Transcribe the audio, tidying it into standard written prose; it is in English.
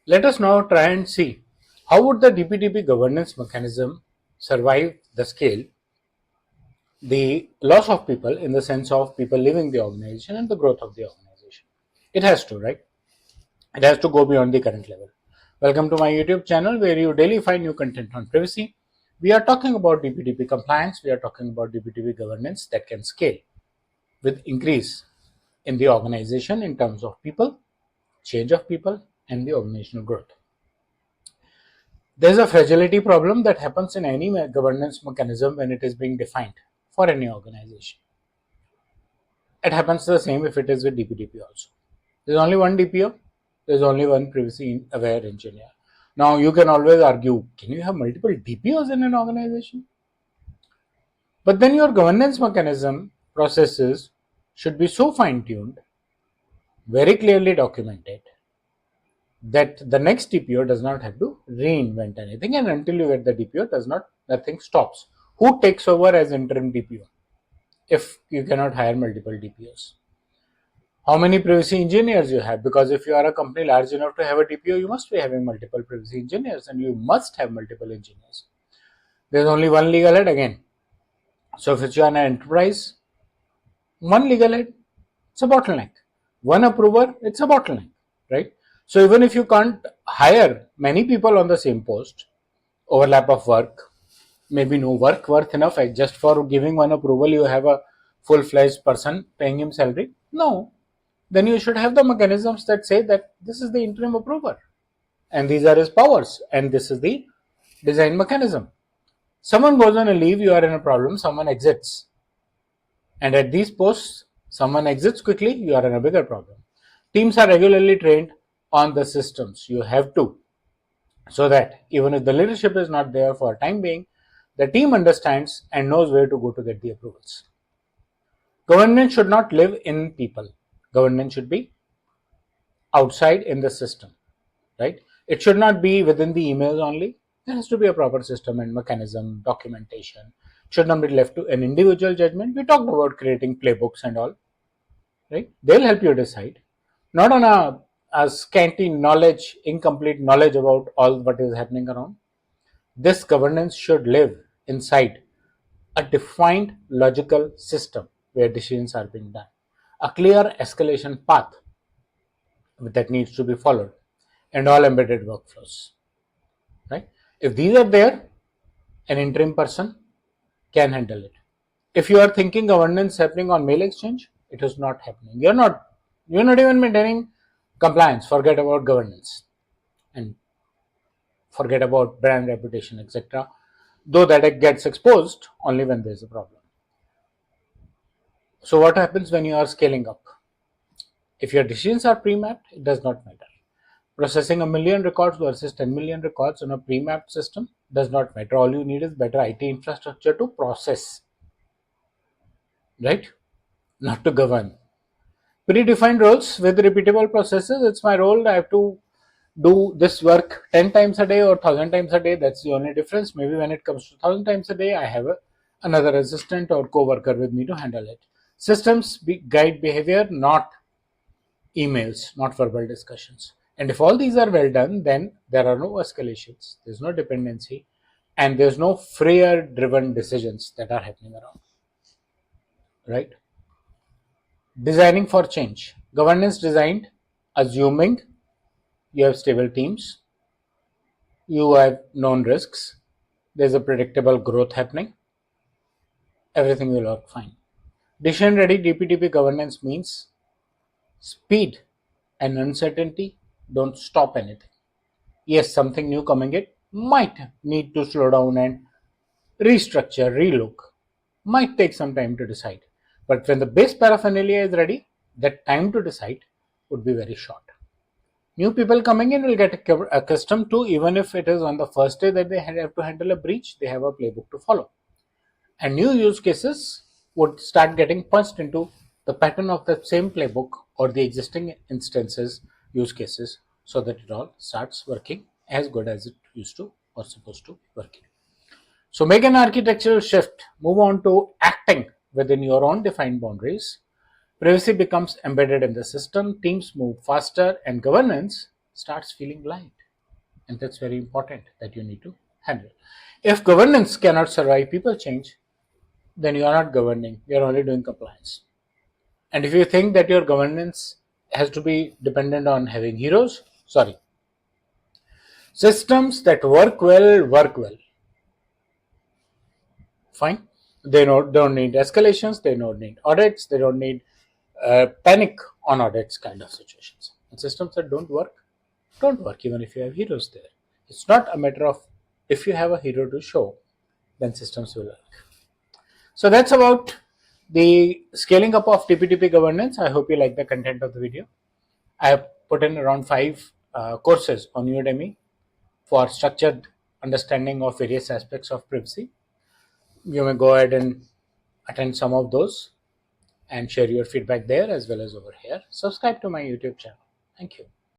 Let us now try and see how would the DPDP governance mechanism survive the scale, the loss of people in the sense of people leaving the organization and the growth of the organization. It has to, right? It has to go beyond the current level. Welcome to my YouTube channel where you daily find new content on privacy. We are talking about DPDP compliance. We are talking about DPDP governance that can scale with increase in the organization in terms of people, change of people, and the organizational growth. There is a fragility problem that happens in any governance mechanism when it is being defined for any organization. It happens the same if it is with DPDP also. There is only one DPO, there is only one privacy aware engineer. Now you can always argue, can you have multiple DPOs in an organization? But then your governance mechanism processes should be so fine tuned, very clearly documented, that the next DPO does not have to reinvent anything, and until you get the DPO, nothing stops. Who takes over as interim DPO if you cannot hire multiple DPOs? How many privacy engineers you have? Because if you are a company large enough to have a DPO, you must be having multiple privacy engineers, and you must have multiple engineers. There's only one legal head again. So if you are an enterprise, one legal head, it's a bottleneck. One approver, it's a bottleneck, right? So even if you can't hire many people on the same post, overlap of work, maybe no work worth enough, just for giving one approval, you have a full-fledged person paying him salary. No, then you should have the mechanisms that say that this is the interim approver and these are his powers and this is the design mechanism. Someone goes on a leave, you are in a problem, someone exits. And at these posts, someone exits quickly, you are in a bigger problem. Teams are regularly trained on the systems. You have to, so that even if the leadership is not there for a time being, the team understands and knows where to go to get the approvals. Governance should not live in people. Governance should be outside in the system, right? It should not be within the emails only. There has to be a proper system and mechanism, documentation. It should not be left to an individual judgment. We talked about creating playbooks and all, right? They'll help you decide, not on a scanty knowledge, incomplete knowledge about all what is happening around. This governance should live inside a defined logical system where decisions are being done, a clear escalation path that needs to be followed, and all embedded workflows. Right? If these are there, an interim person can handle it. If you are thinking governance happening on mail exchange, it is not happening. You're not even maintaining compliance. Forget about governance and forget about brand reputation, etc. Though that it gets exposed only when there's a problem. So what happens when you are scaling up? If your decisions are pre-mapped, it does not matter. Processing 1,000,000 records versus 10 million records on a pre-mapped system does not matter. All you need is better IT infrastructure to process, right? Not to govern. Predefined roles with repeatable processes. It's my role. I have to do this work 10 times a day or 1,000 times a day. That's the only difference. Maybe when it comes to 1,000 times a day, I have another assistant or co-worker with me to handle it. Systems guide behavior, not emails, not verbal discussions. And if all these are well done, then there are no escalations, there's no dependency, and there's no freer driven decisions that are happening around. Right? Designing for change. Governance designed assuming you have stable teams, you have known risks, there's a predictable growth happening, everything will work fine. Decision ready DPDP governance means speed and uncertainty don't stop anything. Yes, something new coming in might need to slow down and restructure, relook, might take some time to decide. But when the base paraphernalia is ready, that time to decide would be very short. New people coming in will get accustomed to, even if it is on the first day that they have to handle a breach, they have a playbook to follow. And new use cases would start getting punched into the pattern of the same playbook or the existing instances, use cases, so that it all starts working as good as it used to or supposed to work. So make an architectural shift, move on to acting within your own defined boundaries. Privacy becomes embedded in the system, teams move faster, and governance starts feeling light. And that's very important that you need to handle. If governance cannot survive people change, then you are not governing, you're only doing compliance. And if you think that your governance has to be dependent on having heroes, sorry. Systems that work well. Fine. They don't need escalations, they don't need audits, they don't need panic on audits kind of situations. And systems that don't work even if you have heroes there. It's not a matter of if you have a hero to show, then systems will work. So that's about the scaling up of DPDP governance. I hope you like the content of the video. I have put in around 5 courses on Udemy for structured understanding of various aspects of privacy. You may go ahead and attend some of those and share your feedback there as well as over here. Subscribe to my YouTube channel. Thank you.